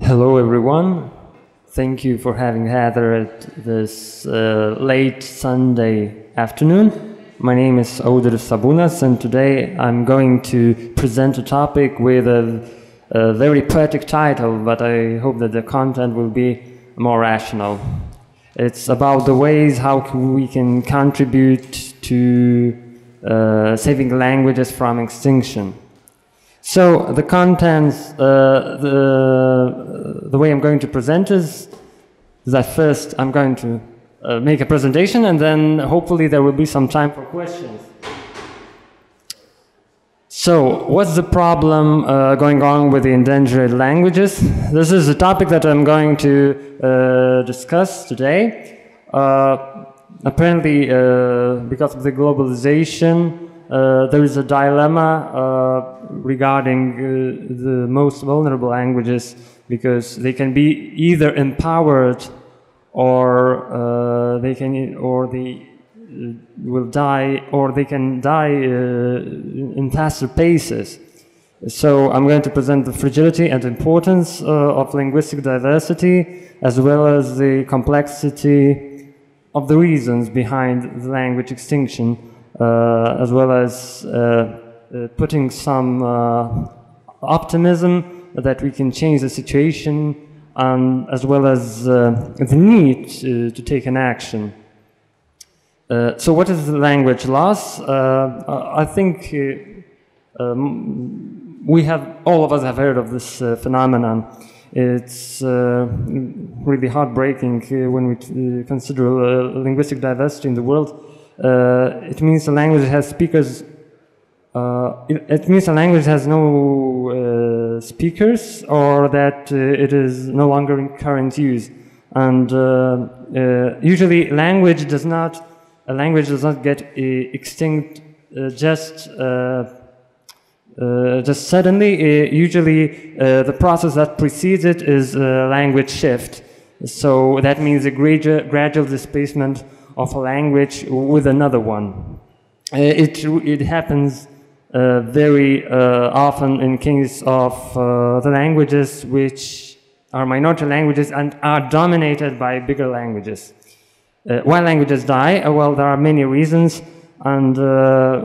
Hello everyone, thank you for having gathered this late Sunday afternoon. My name is Audrius Sabūnas and today I'm going to present a topic with a very poetic title, but I hope that the content will be more rational. It's about the ways how we can contribute to saving languages from extinction. So the contents, the way I'm going to present is that first I'm going to make a presentation and then hopefully there will be some time for questions. So what's the problem going on with the endangered languages? This is a topic that I'm going to discuss today. Apparently, because of the globalization, there is a dilemma regarding the most vulnerable languages because they can be either empowered or they will die, or they can die in faster paces. So I'm going to present the fragility and importance of linguistic diversity, as well as the complexity of the reasons behind the language extinction, as well as putting some optimism that we can change the situation, as well as the need to take an action. So what is the language loss? I think all of us have heard of this phenomenon. It's really heartbreaking when we consider linguistic diversity in the world. It means the language has speakers. It means the language has no speakers, or that it is no longer in current use. And usually, a language does not get extinct just suddenly. Usually, the process that precedes it is a language shift. So that means a gradual displacement of a language with another one. It happens very often in case of the languages which are minority languages and are dominated by bigger languages. Why languages die? Well, there are many reasons, and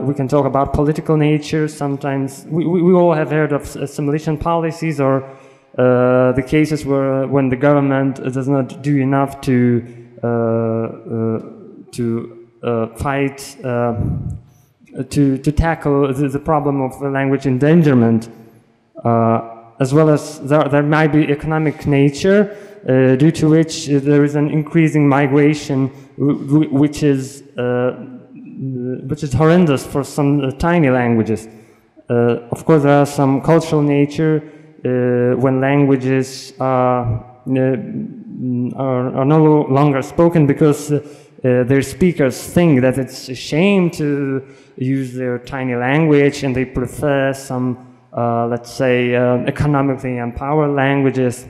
we can talk about political nature. Sometimes we all have heard of assimilation policies, or the cases when the government does not do enough to fight, to tackle the problem of language endangerment, as well as there might be economic nature, due to which there is an increasing migration, which is horrendous for some tiny languages. Of course, there are some cultural nature when languages are no longer spoken because their speakers think that it's a shame to use their tiny language, and they prefer some, let's say, economically empowered languages.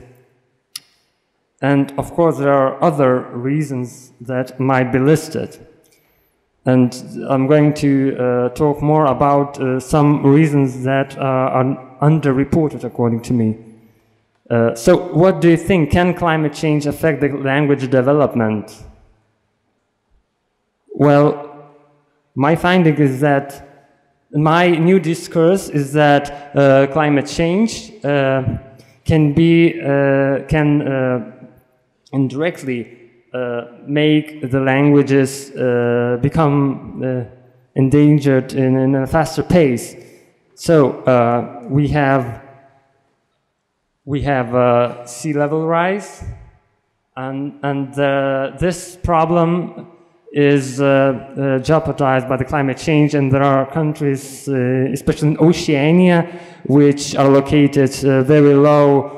And of course, there are other reasons that might be listed. And I'm going to talk more about some reasons that are underreported, according to me. So what do you think? Can climate change affect the language development? Well, my finding is that my new discourse is that climate change can indirectly make the languages become endangered in a faster pace. So we have sea level rise, and this problem is jeopardized by the climate change, and there are countries, especially in Oceania, which are located very low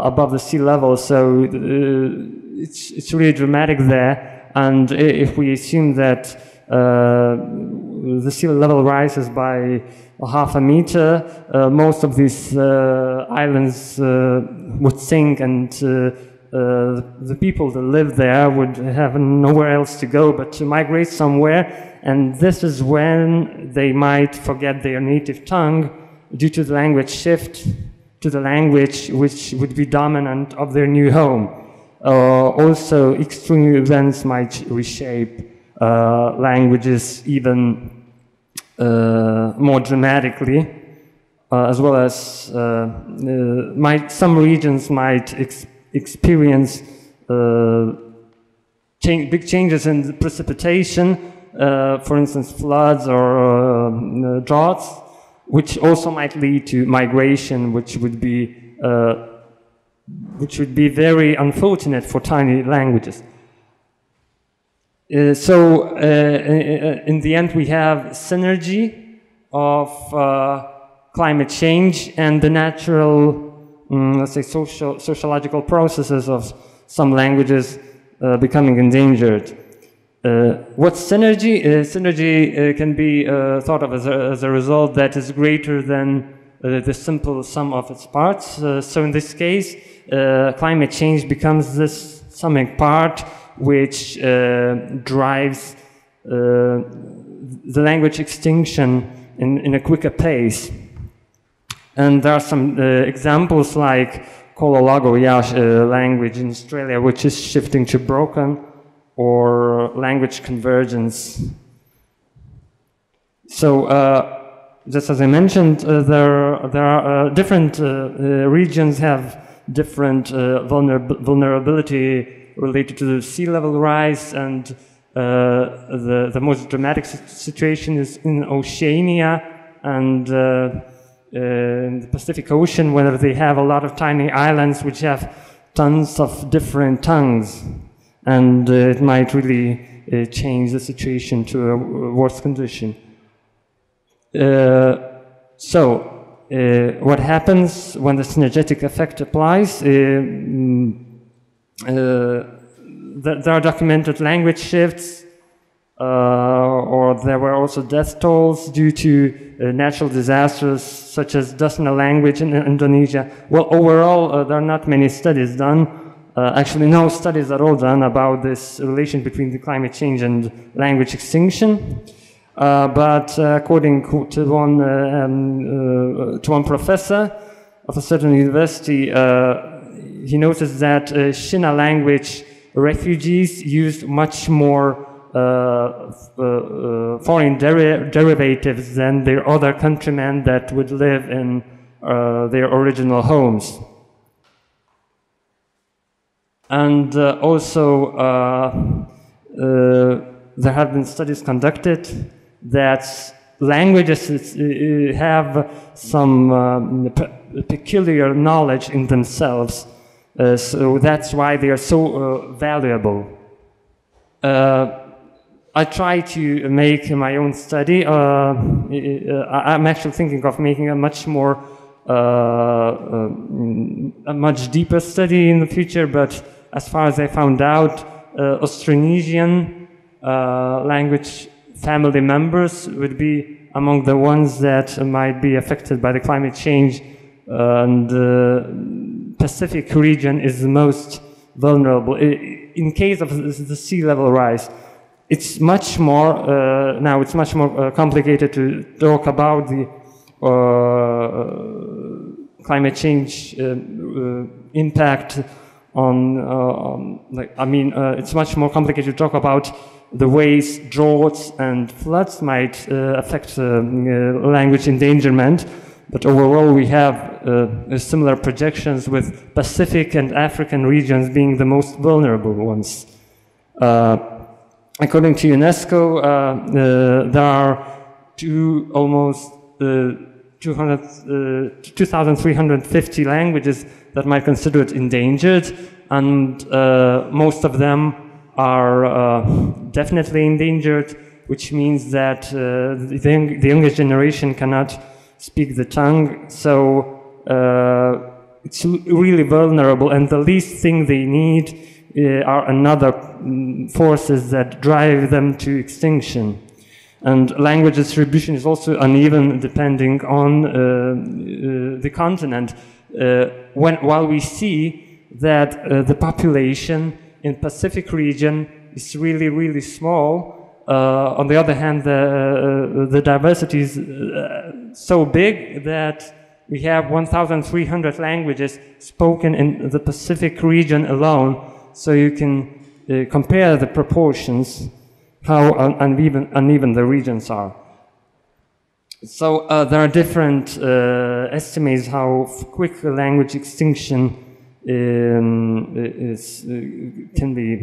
above the sea level. So it's really dramatic there. And if we assume that the sea level rises by half a meter, most of these islands would sink, and the people that live there would have nowhere else to go but to migrate somewhere, and this is when they might forget their native tongue due to the language shift to the language which would be dominant of their new home. Also, extreme events might reshape languages even more dramatically, as well as some regions might experience big changes in the precipitation, for instance, floods or droughts, which also might lead to migration, which would be very unfortunate for tiny languages. So in the end, we have synergy of climate change and the natural, let's say, sociological processes of some languages becoming endangered. What's synergy? Synergy can be thought of as a result that is greater than the simple sum of its parts. So in this case, climate change becomes this summing part which drives the language extinction in a quicker pace. And there are some examples like Kololago language in Australia, which is shifting to broken, or language convergence. So, just as I mentioned, there are different regions have different vulnerability related to the sea level rise, and the most dramatic situation is in Oceania and in the Pacific Ocean, where they have a lot of tiny islands which have tons of different tongues, and it might really change the situation to a worse condition. What happens when the synergetic effect applies? There are documented language shifts, or there were also death tolls due to natural disasters such as Dusna language in Indonesia. Well, overall, there are not many studies done. Actually, no studies at all done about this relation between the climate change and language extinction. But according to one professor of a certain university, he noticed that Shina language refugees used much more foreign derivatives than their other countrymen that would live in their original homes. And also, there have been studies conducted that languages have some peculiar knowledge in themselves. So that's why they are so valuable. I try to make my own study. I'm actually thinking of making a much more, a much deeper study in the future, but as far as I found out, Austronesian language family members would be among the ones that might be affected by the climate change, and the Pacific region is the most vulnerable. In case of the sea level rise, it's much more, now it's much more complicated to talk about the climate change impact on, it's much more complicated to talk about the ways droughts and floods might affect language endangerment. But overall, we have similar projections with Pacific and African regions being the most vulnerable ones. According to UNESCO, there are almost 2,350 languages that might be considered endangered, and most of them are definitely endangered, which means that the youngest generation cannot speak the tongue, so it's really vulnerable, and the least thing they need are another forces that drive them to extinction. And language distribution is also uneven depending on the continent. While we see that the population in Pacific region is really, really small, on the other hand, the diversity is so big that we have 1,300 languages spoken in the Pacific region alone, so you can compare the proportions, how uneven the regions are. So there are different estimates how quick language extinction can be,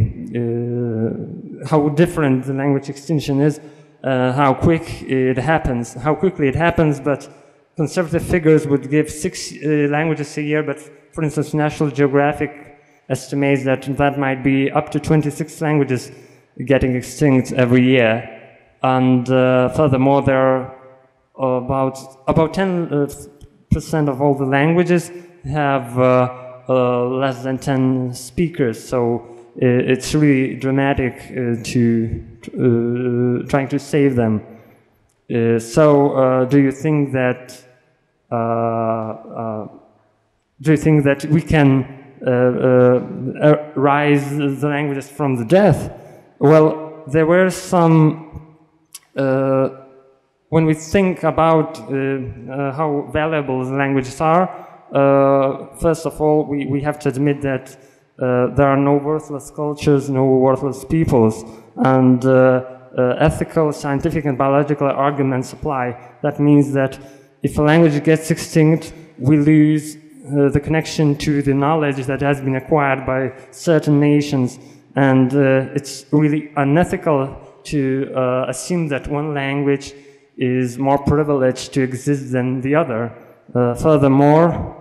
how different the language extinction is, how quickly it happens, but conservative figures would give 6 languages a year, but for instance, National Geographic estimates that that might be up to 26 languages getting extinct every year. And furthermore, there are about 10% of all the languages have less than 10 speakers, so it's really dramatic to trying to save them. So do you think that we can rise the languages from the death? Well, there were some. When we think about how valuable the languages are, first of all, we have to admit that there are no worthless cultures, no worthless peoples, and ethical, scientific, and biological arguments apply. That means that if a language gets extinct, we lose the connection to the knowledge that has been acquired by certain nations, and it's really unethical to assume that one language is more privileged to exist than the other. Furthermore,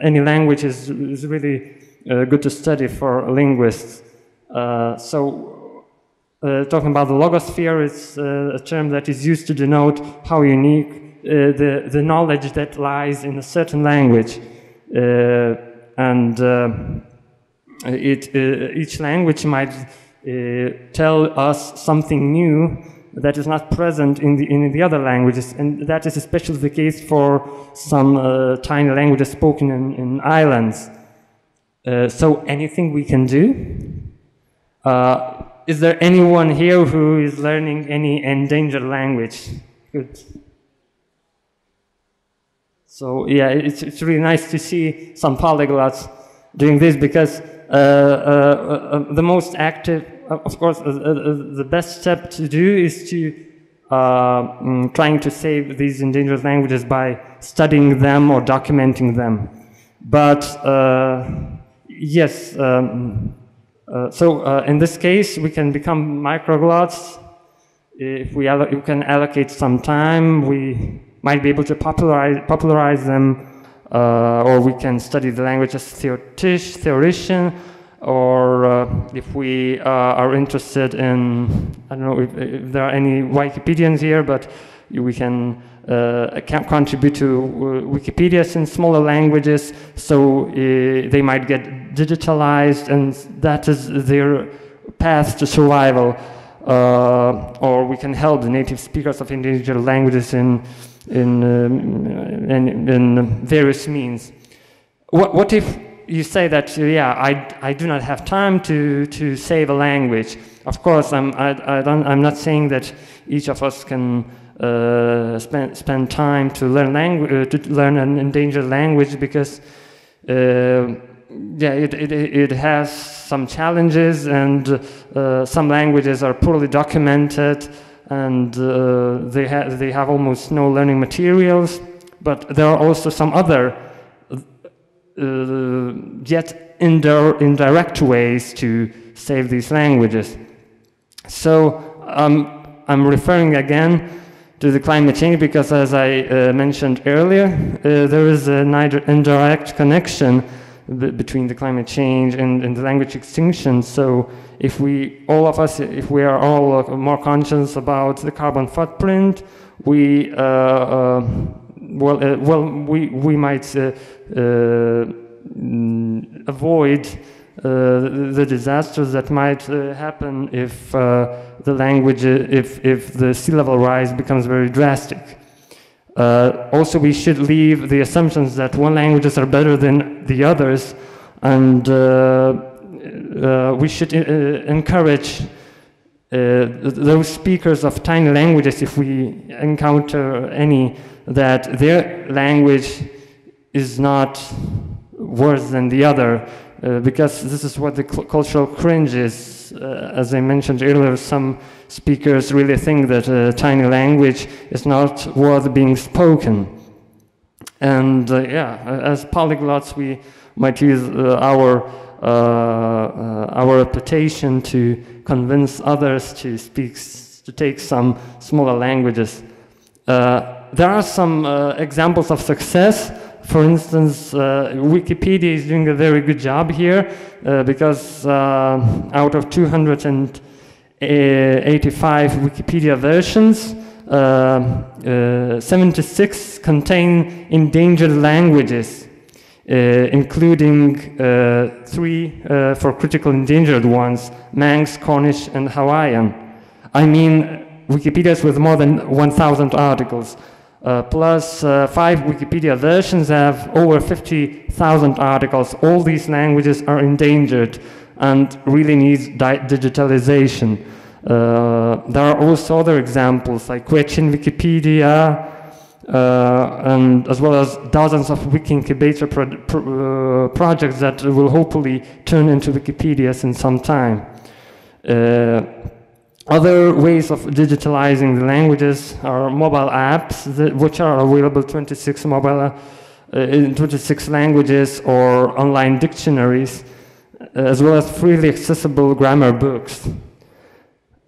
any language is really good to study for linguists. Talking about the logosphere, it's a term that is used to denote how unique the knowledge that lies in a certain language. Each language might tell us something new that is not present in the other languages, and that is especially the case for some tiny languages spoken in islands. So anything we can do? Is there anyone here who is learning any endangered language? Good. So yeah, it's really nice to see some polyglots doing this, because the most active, of course, the best step to do is to trying to save these endangered languages by studying them or documenting them. But yes, so in this case, we can become microglots. If we can allocate some time, we might be able to popularize them, or we can study the language as theoretician, or if we are interested in, I don't know if there are any Wikipedians here, but we can contribute to Wikipedia in smaller languages, so they might get digitalized, and that is their path to survival. Or we can help the native speakers of endangered languages in various means. What if you say that, yeah, I do not have time to save a language? Of course, I'm not saying that each of us can spend time to learn an endangered language, because yeah, it has some challenges, and some languages are poorly documented, and they have almost no learning materials. But there are also some other yet indirect ways to save these languages. So I'm referring again to the climate change, because as I mentioned earlier, there is an indirect connection between the climate change and the language extinction. So if we are all more conscious about the carbon footprint, we might avoid the disasters that might happen if if the sea level rise becomes very drastic. Also, we should leave the assumptions that one languages are better than the others, and we should encourage those speakers of tiny languages, if we encounter any, that their language is not worse than the other, because this is what the cultural cringe is. As I mentioned earlier, some speakers really think that a tiny language is not worth being spoken. And yeah, as polyglots, we might use our reputation to convince others to take some smaller languages. There are some examples of success. For instance, Wikipedia is doing a very good job here because out of 285 Wikipedia versions, 76 contain endangered languages, including 3 for critical endangered ones: Manx, Cornish, and Hawaiian. I mean, Wikipedias with more than 1,000 articles. Plus 5 Wikipedia versions have over 50,000 articles. All these languages are endangered and really need digitalization. There are also other examples like Quechin Wikipedia, and as well as dozens of Wiki incubator projects that will hopefully turn into Wikipedias in some time. Other ways of digitalizing the languages are mobile apps, which are available in 26 languages, or online dictionaries, as well as freely accessible grammar books.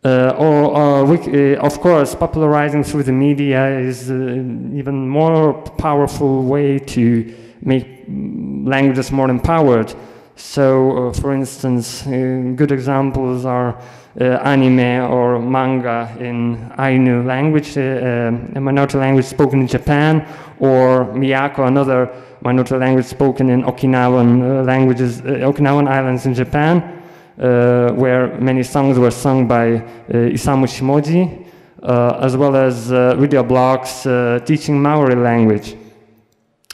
Of course, popularizing through the media is an even more powerful way to make languages more empowered. So, for instance, good examples are anime or manga in Ainu language, a minority language spoken in Japan, or Miyako, another minority language spoken in Okinawan Okinawan islands in Japan, where many songs were sung by Isamu Shimoji, as well as video blogs teaching Maori language.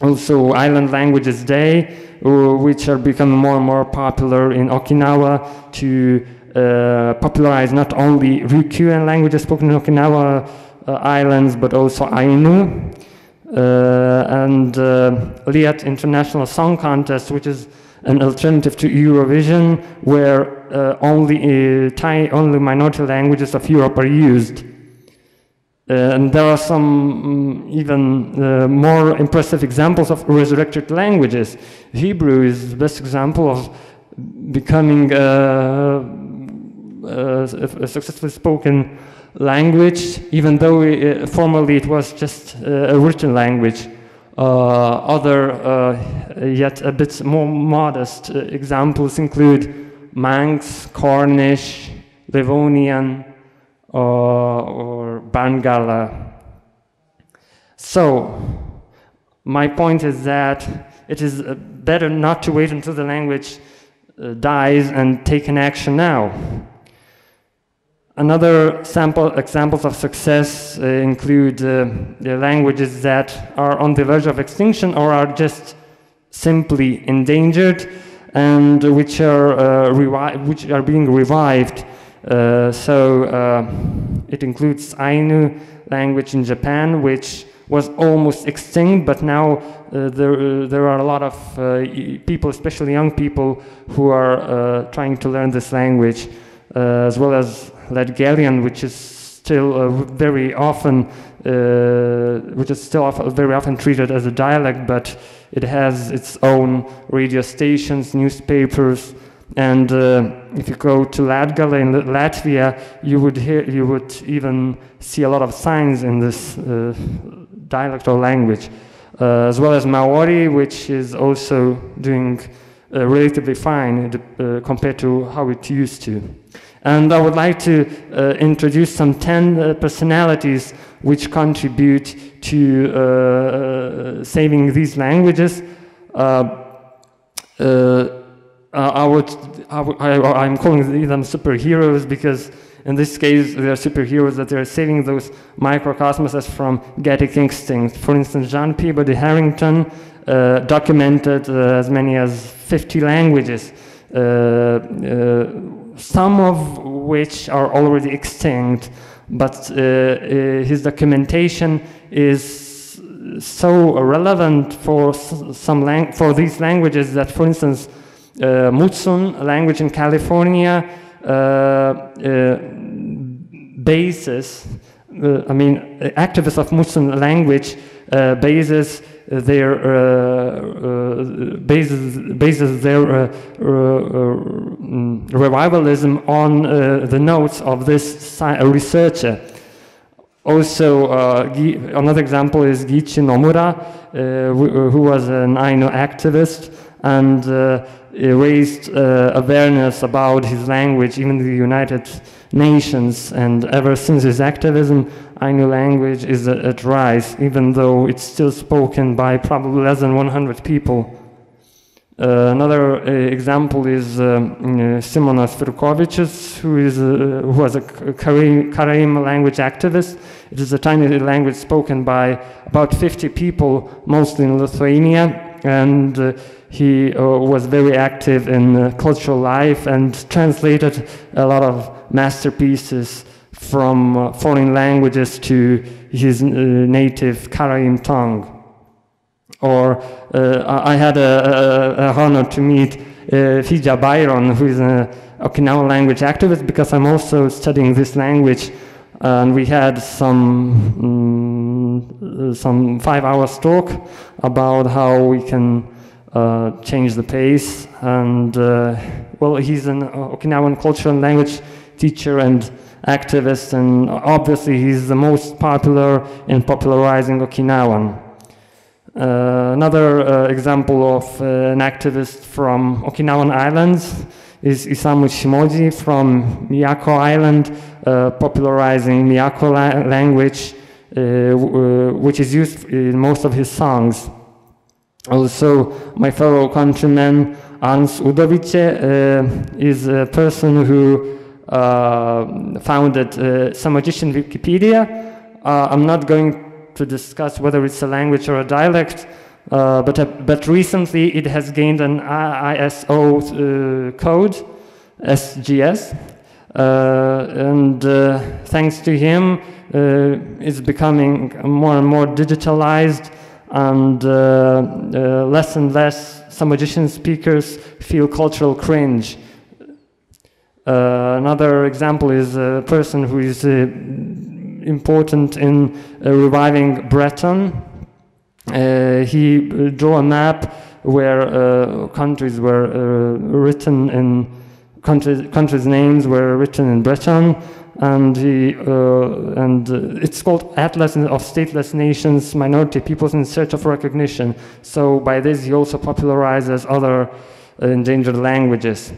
Also, Island Languages Day, which are becoming more and more popular in Okinawa to popularize not only Ryukyuan languages spoken in Okinawa Islands, but also Ainu. And Liat International Song Contest, which is an alternative to Eurovision, where only minority languages of Europe are used. And there are some even more impressive examples of resurrected languages. Hebrew is the best example of becoming a successfully spoken language, even though formerly it was just a written language. Other, yet a bit more modest examples include Manx, Cornish, Livonian, or Bangala. So, my point is that it is better not to wait until the language dies and take an action now. Another examples of success include the languages that are on the verge of extinction or are just simply endangered, and which are being revived. It includes Ainu language in Japan, which was almost extinct, but now there are a lot of people, especially young people, who are trying to learn this language, as well as Latgalian, which is still very often treated as a dialect, but it has its own radio stations, newspapers, and if you go to Latgale in Latvia, you would even see a lot of signs in this dialect or language, as well as Maori, which is also doing relatively fine compared to how it used to. And I would like to introduce some 10 personalities which contribute to saving these languages. I'm calling them superheroes because in this case they are superheroes that they are saving those microcosmoses from getting extinct. For instance, John Peabody Harrington documented as many as 50 languages. Some of which are already extinct, but his documentation is so relevant for for these languages that, for instance, Mutsun, a language in California, bases, activists of Mutsun language bases their revivalism on the notes of this researcher. Also, another example is Giichi Nomura, who was an Ainu activist and raised awareness about his language, even in the United Nations. And ever since his activism, Ainu language is at rise, even though it's still spoken by probably less than 100 people. Another example is Simonas Firkovičius, who was a Karaim language activist. It is a tiny language spoken by about 50 people, mostly in Lithuania, and he was very active in cultural life and translated a lot of masterpieces from foreign languages to his native Karaim tongue. Or I had a honor to meet Fija Byron, who is an Okinawan language activist, because I'm also studying this language, and we had some 5 hours talk about how we can change the pace. And well, he's an Okinawan cultural and language teacher and activist, and obviously he's the most popular in popularizing Okinawan. Another example of an activist from Okinawan Islands is Isamu Shimoji from Miyako Island, popularizing Miyako language, which is used in most of his songs. Also, my fellow countryman Ans Udovice is a person who founded Samogitian Wikipedia. I'm not going to discuss whether it's a language or a dialect, but recently it has gained an ISO code, SGS, and thanks to him, it's becoming more and more digitalized, and less Samogitian speakers feel cultural cringe. Another example is a person who is important in reviving Breton. He drew a map where countries were written in countries' names were written in Breton, and it's called Atlas of Stateless Nations, Minority Peoples in Search of Recognition. So by this he also popularizes other endangered languages.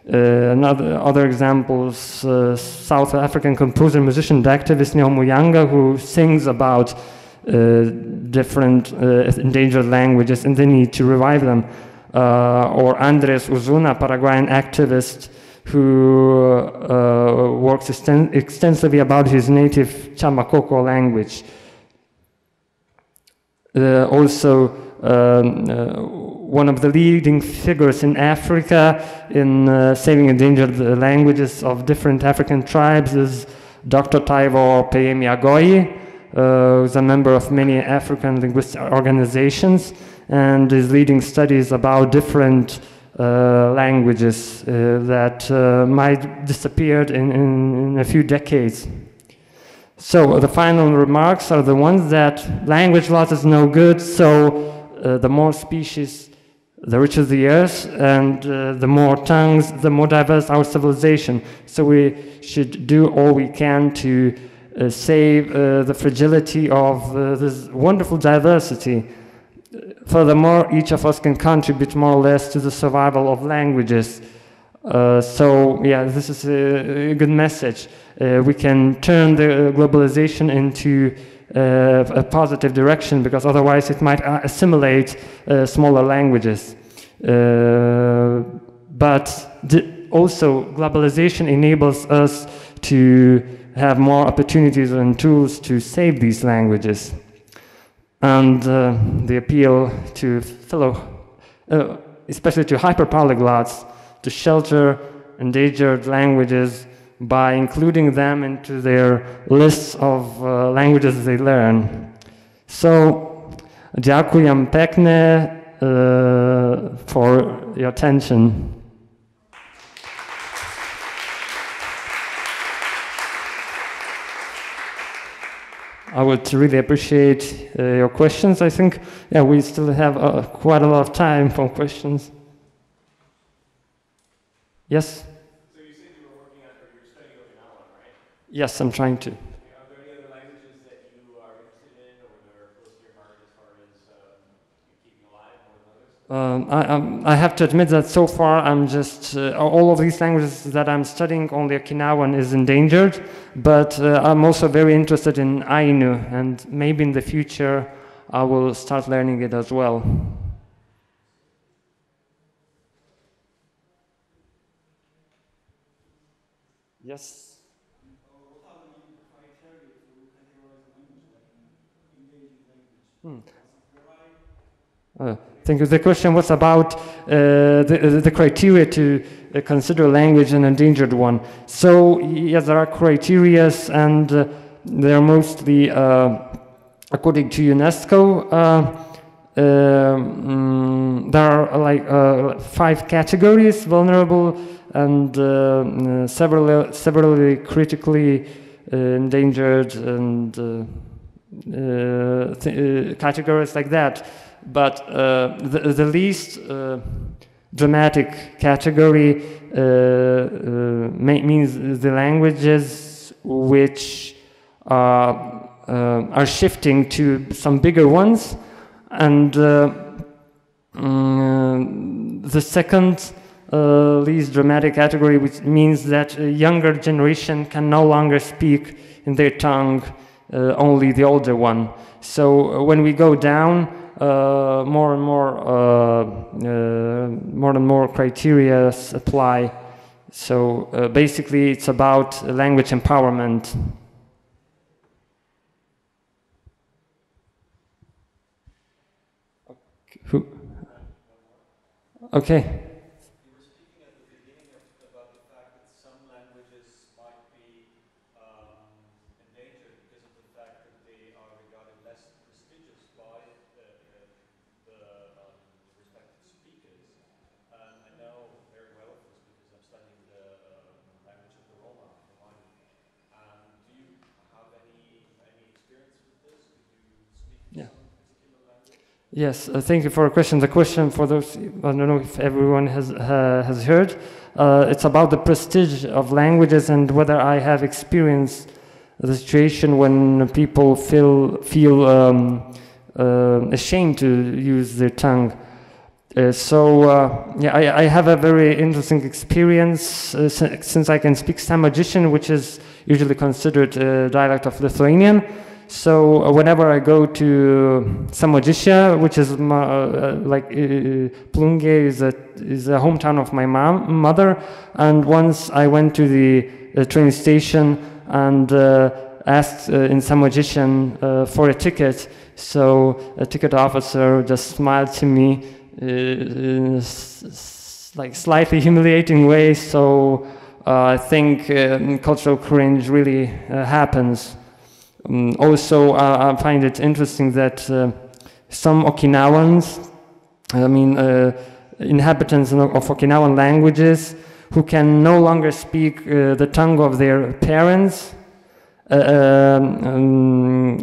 Other examples, South African composer, musician, and activist Neo Muyanga, who sings about different endangered languages and the need to revive them. Or Andres Uzuna, Paraguayan activist, who works extensively about his native Chamacoco language. Also, one of the leading figures in Africa in saving endangered languages of different African tribes is Dr. Taiwo Peyemi Agoyi, who's a member of many African linguistic organizations and is leading studies about different languages that might disappear in a few decades. So the final remarks are the ones that language loss is no good, so the more species, the richer the earth, and the more tongues, the more diverse our civilization. So we should do all we can to save the fragility of this wonderful diversity. Furthermore, each of us can contribute more or less to the survival of languages. So yeah, this is a good message. We can turn the globalization into a positive direction, because otherwise it might assimilate smaller languages. But also globalization enables us to have more opportunities and tools to save these languages. And the appeal to especially to hyper-polyglots, to shelter endangered languages by including them into their lists of languages they learn. So, ďakujem pekne for your attention. I would really appreciate your questions. I think, yeah, we still have quite a lot of time for questions. Yes? So you said you were working on, or you were studying Okinawan, right? Yes, I'm trying to. Are there any other languages that you are interested in, or that are close to your heart as far as keeping alive more than others? I have to admit that so far I'm just, all of these languages that I'm studying, only Okinawan is endangered, but I'm also very interested in Ainu, and maybe in the future I will start learning it as well. Yes? What are the main criteria to categorize a language like an endangered language? Thank you. The question was about the criteria to consider language an endangered one. So, yes, there are criteria, and they're mostly, according to UNESCO, there are like 5 categories: vulnerable and severely critically endangered, and categories like that. But the least dramatic category means the languages which are shifting to some bigger ones, and the second least dramatic category, which means that a younger generation can no longer speak in their tongue, only the older one. So when we go down, more and more criteria apply. So basically, it's about language empowerment. Okay. You were speaking at the beginning about the fact that some languages might be endangered because of the fact that they are regarded less prestigious by the respective speakers. I know very well of this because I'm studying the language of the Roma, Romani. Do you have any experience with this? Could you speak some particular language? Yes, thank you for a question. The question, for those, I don't know if everyone has heard, it's about the prestige of languages and whether I have experienced the situation when people feel ashamed to use their tongue. I have a very interesting experience since I can speak Samogitian, which is usually considered a dialect of Lithuanian. So whenever I go to Samogitia, which is Plungė is a hometown of my mother, and once I went to the train station and asked in Samogitian for a ticket, so a ticket officer just smiled to me in like slightly humiliating way. So I think cultural cringe really happens. Also, I find it interesting that some Okinawans, inhabitants of Okinawan languages, who can no longer speak the tongue of their parents,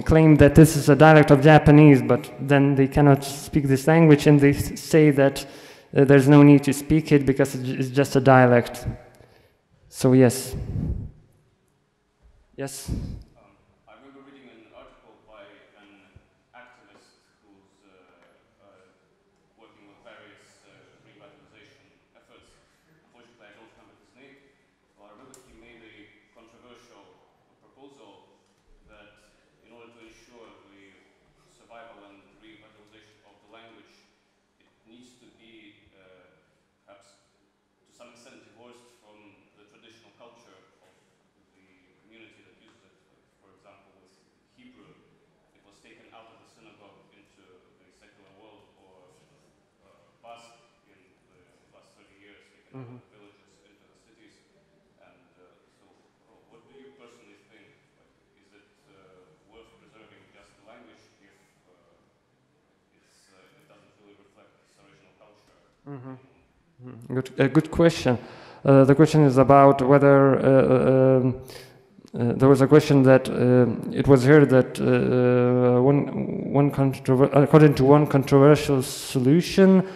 claim that this is a dialect of Japanese, but then they cannot speak this language, and they say that there's no need to speak it because it's just a dialect. So yes. Yes? I remember reading an article by an activist who's working with various revitalization efforts. Unfortunately, I don't remember his name. But I remember he made a controversial proposal that in order to ensure the survival and revitalization of the language, it needs to be perhaps to some extent divorced from the traditional culture of the community that uses it. For example, with Hebrew, it was taken out of the synagogue into the secular world, or Basque in the last 30 years, taken out of the villages into the cities. And so Good question. The question is about whether there was a question that it was heard that according to one controversial solution,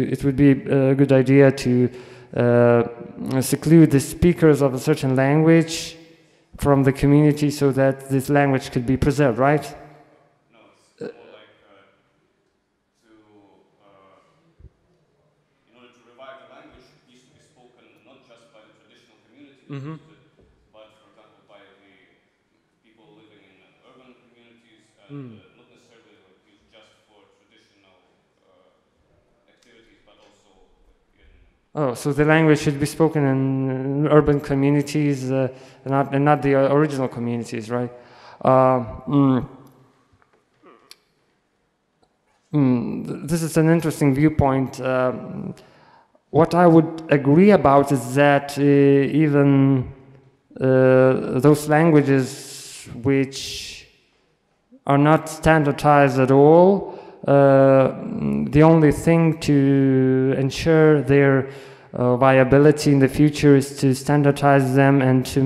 it would be a good idea to seclude the speakers of a certain language from the community so that this language could be preserved, right? No, it's more like in order to revive the language, it needs to be spoken not just by the traditional community, but for example by the people living in urban communities and not necessarily like used just for traditional activities, but also in. Oh, so the language should be spoken in urban communities, and not the original communities, right? This is an interesting viewpoint. What I would agree about is that even those languages which are not standardized at all, the only thing to ensure their viability in the future is to standardize them and to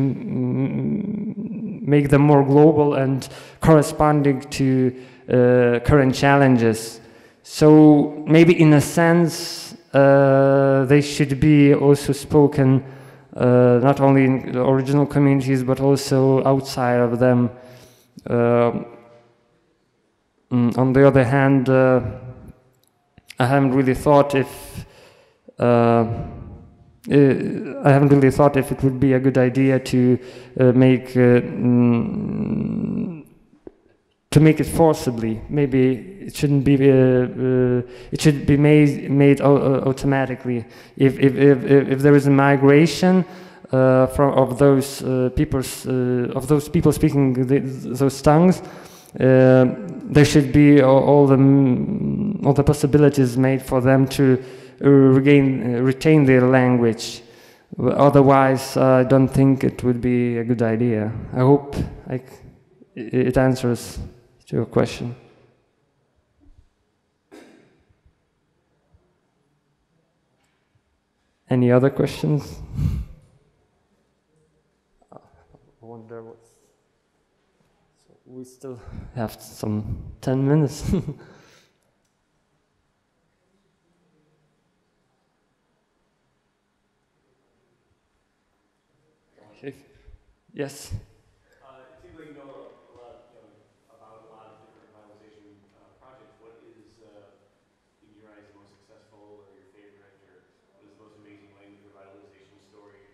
make them more global and corresponding to current challenges. So maybe in a sense they should be also spoken not only in the original communities but also outside of them. On the other hand, I haven't really thought if it would be a good idea to make it forcibly. Maybe it shouldn't be. It should be made automatically. If there is a migration of those people speaking those tongues. There should be all the possibilities made for them to retain their language. Otherwise, I don't think it would be a good idea. I hope it answers to your question. Any other questions? I wonder what. We still have some 10 minutes. Okay. Yes. It seems like you know a lot about a lot of different revitalization projects. What is, in your eyes, the most successful or your favorite, or what is the most amazing language revitalization story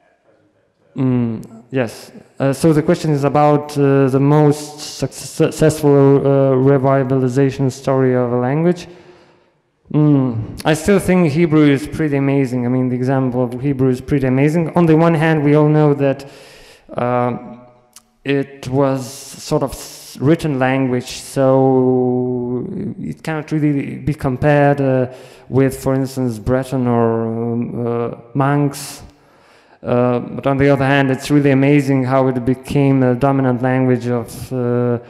at present that? Yes. So the question is about the most successful revitalization story of a language. I still think Hebrew is pretty amazing. I mean, the example of Hebrew is pretty amazing. On the one hand, we all know that it was sort of written language, so it cannot really be compared with, for instance, Breton or Manx. But on the other hand, it's really amazing how it became a dominant language of the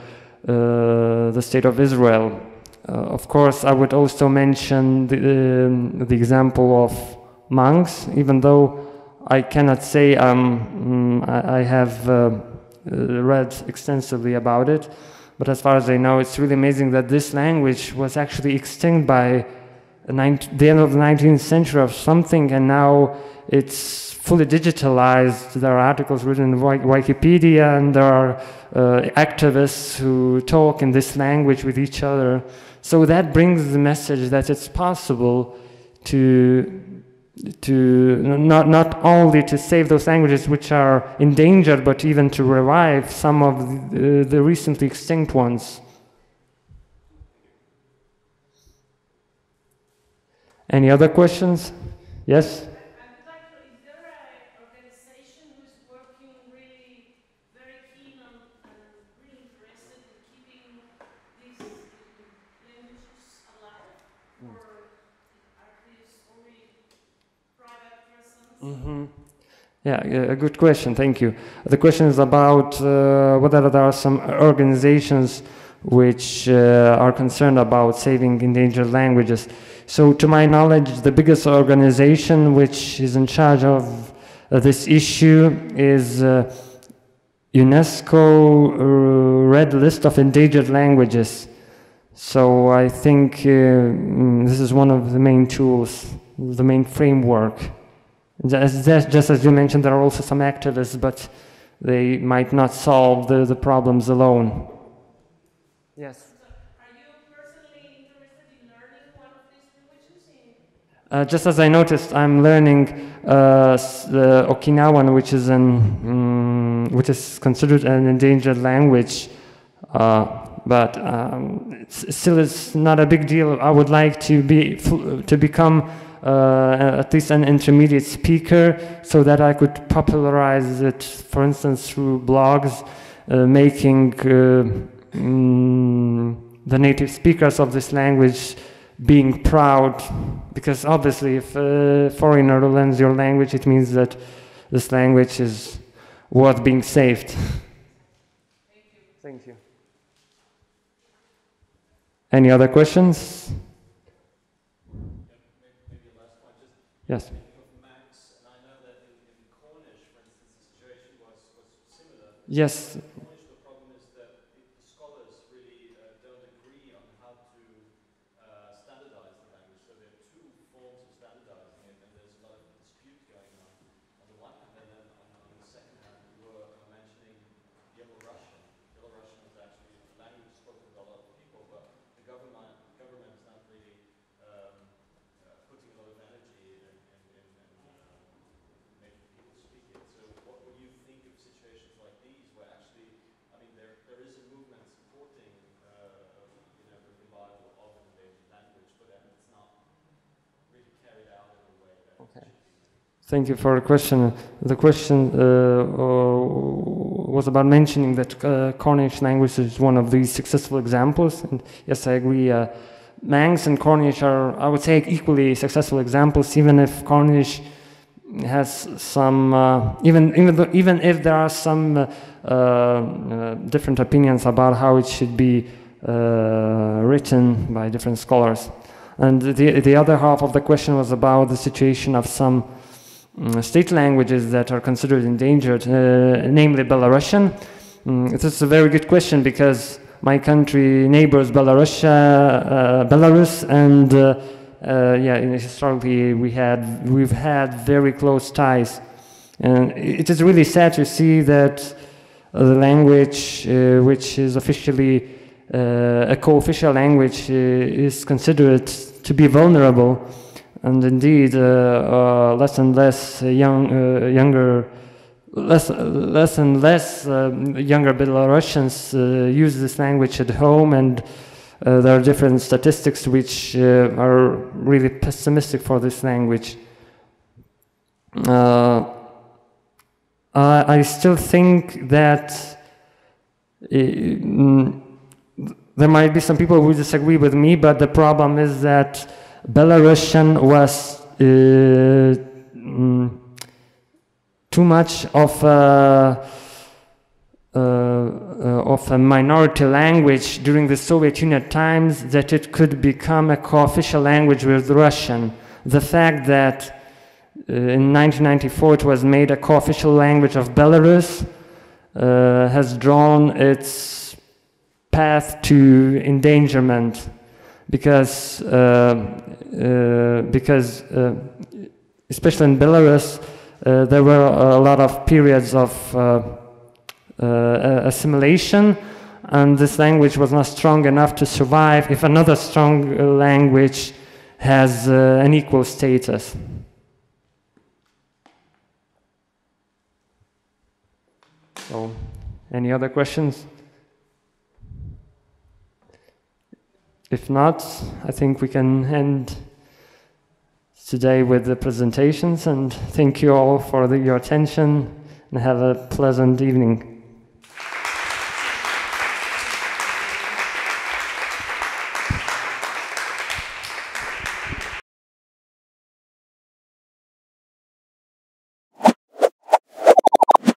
state of Israel. Of course, I would also mention the example of Manx, even though I cannot say I have read extensively about it. But as far as I know, it's really amazing that this language was actually extinct by the end of the 19th century or something, and now it's fully digitalized. There are articles written in Wikipedia, and there are activists who talk in this language with each other. So that brings the message that it's possible to not only to save those languages which are endangered, but even to revive some of the recently extinct ones. Any other questions? Yes? Yeah, a good question, thank you. The question is about whether there are some organizations which are concerned about saving endangered languages. So to my knowledge, the biggest organization which is in charge of this issue is UNESCO Red List of Endangered Languages. So I think this is one of the main tools, the main framework. Just as you mentioned, there are also some activists, but they might not solve the problems alone. Yes? Are you personally interested in learning one of these languages? Just as I noticed, I'm learning the Okinawan, which is considered an endangered language, but still it's not a big deal. I would like to become at least an intermediate speaker, so that I could popularize it, for instance, through blogs, making the native speakers of this language being proud, because obviously if a foreigner learns your language, it means that this language is worth being saved. Thank you. Thank you. Any other questions? Maybe a last point. Yes. Speaking of Max, and I know that in Cornish, for instance, the situation was similar. Yes. In Cornish, the problem is that the scholars really don't agree on how to standardize the language. So there are two forms of standardizing it, and there's a lot of dispute going on the one hand, and then on the second hand, you were mentioning Belarusian. Belarusian is actually a language spoken by a lot of people, but the government is not really putting a lot of energy in making people speak it. So what would you think of situations like these, where actually, I mean, there is a movement supporting the revival of an endangered language, but then it's not really carried out in a way that it should be. Thank you for the question. The question was about mentioning that Cornish language is one of these successful examples. And yes, I agree. Manx and Cornish are, I would say, equally successful examples, even if Cornish has some, even if there are some different opinions about how it should be written by different scholars. And the other half of the question was about the situation of some state languages that are considered endangered, namely Belarusian. This is a very good question, because my country neighbors Belarus, and historically we've had very close ties, and it is really sad to see that the language, which is officially a co-official language, is considered to be vulnerable. And indeed, less and less younger Belarusians use this language at home, and there are different statistics which are really pessimistic for this language. I still think that there might be some people who disagree with me, but the problem is that Belarusian was too much of a minority language during the Soviet Union times that it could become a co-official language with Russian. The fact that in 1994 it was made a co-official language of Belarus has drawn its path to endangerment, because especially in Belarus, there were a lot of periods of assimilation, and this language was not strong enough to survive if another strong language has an equal status. So, any other questions? If not, I think we can end today with the presentations, and thank you all for your attention, and have a pleasant evening.